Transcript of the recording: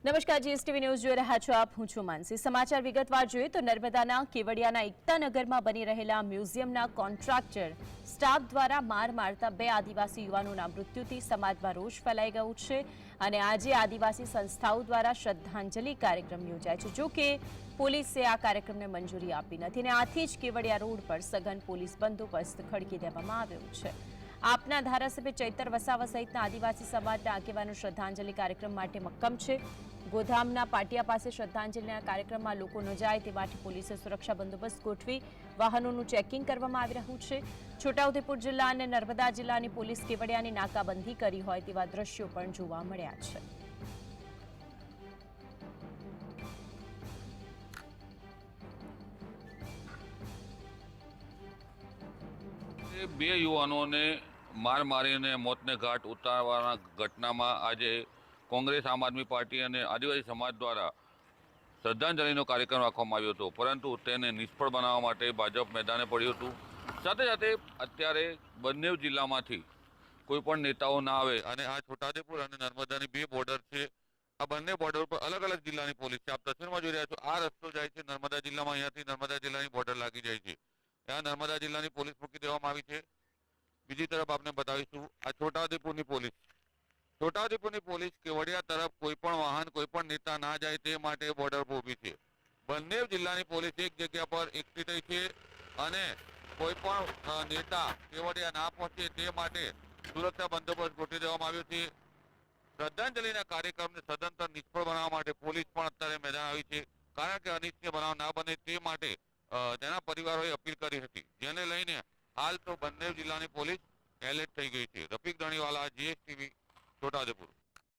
નમસ્કાર, GSTV news જોઈ રહ્યા છો આપ. હું છું માનસી. સમાચાર વિગતવાર જોઈએ તો નર્મદાના કેવડિયાના એકતાનગરમાં બની રહેલા મ્યુઝિયમના કોન્ટ્રાક્ટર સ્ટાફ દ્વારા માર મારતા 2 આદિવાસી યુવાનોના મૃત્યુથી સમાજમાં રોષ ફેલાઈ ગયો છે અને આજે આદિવાસી સંસ્થાઓ દ્વારા શ્રદ્ધાંજલિ કાર્યક્રમ યોજાય છે. જો કે પોલીસે આ કાર્યક્રમને મંજૂરી આપી નથી અને આથી જ કેવડિયા રોડ પર સઘન પોલીસ બંદોબસ્ત ખડકી દેવામાં આવ્યો છે. આપના ધારાસભ્ય ચૈતર વસાવા સહિતના આદિવાસી સમાજના આગેવાનો શ્રદ્ધાંજલિ કાર્યક્રમ માટે મક્કમ છે. ગોધામના પાટિયા પાસે શ્રદ્ધાંજલિના કાર્યક્રમમાં લોકો ન જાય તે માટે પોલીસે સુરક્ષા બંદોબસ્ત ગોઠવી વાહનોનું ચેકિંગ કરવામાં આવી રહ્યું છે. છોટાઉદેપુર જિલ્લા અને નર્મદા જિલ્લાની પોલીસ કેવડિયાની નાકાબંધી કરી હોય તેવા દ્રશ્યો પણ જોવા મળ્યા છે. બે યુવાનોને માર મારીને મોતને ઘાટ ઉતારવાના ઘટનામાં આજે કોંગ્રેસ, આમ આદમી પાર્ટી અને આદિવાસી સમાજ દ્વારા શ્રદ્ધાંજલિનો કાર્યક્રમ રાખવામાં આવ્યો હતો, પરંતુ તેને નિષ્ફળ બનાવવા માટે ભાજપ મેદાને પડ્યું હતું. સાથે સાથે અત્યારે બંને જિલ્લામાંથી કોઈ પણ નેતાઓ ના આવે અને આ છોટાઉદેપુર અને નર્મદાની 2 બોર્ડર છે. આ બંને બોર્ડર પર અલગ અલગ જિલ્લાની પોલીસ છે. આપ તસવીરમાં જોઈ રહ્યા છો, આ રસ્તો જાય છે નર્મદા જિલ્લામાં, અહીંયાથી નર્મદા જિલ્લાની બોર્ડર લાગી જાય છે. ત્યાં નર્મદા જિલ્લાની પોલીસ મૂકી દેવામાં આવી છે. બીજી તરફ આપને બતાવીશું આ છોટાઉદેપુરની પોલીસ. છોટાઉદેપુરની પોલીસ કેવડિયા તરફ કોઈ પણ વાહન, કોઈ પણ નેતા ના જાય તે માટે બોર્ડર પર ઊભી છે. બંને જિલ્લાની પોલીસ એક જગ્યા પર એકઠી થઈ છે અને કોઈ પણ નેતા કેવડિયા ના પહોંચે તે માટે સુરક્ષા બંદોબસ્ત ગોઠવી દેવામાં આવ્યો છે. શ્રદ્ધાંજલિના કાર્યક્રમને સદંતર નિષ્ફળ બનાવવા માટે પોલીસ પણ અત્યારે મેદાન આવી છે, કારણ કે અનિચ્છનીય બનાવ ના બને તે માટે તેના પરિવારોએ અપીલ કરી હતી, જેને લઈને હાલ તો બંને જિલ્લાની પોલીસ એલર્ટ થઈ ગઈ છે. રફીક ધણીવાલા, જીએસટીવી, છોટાઉદેપુર.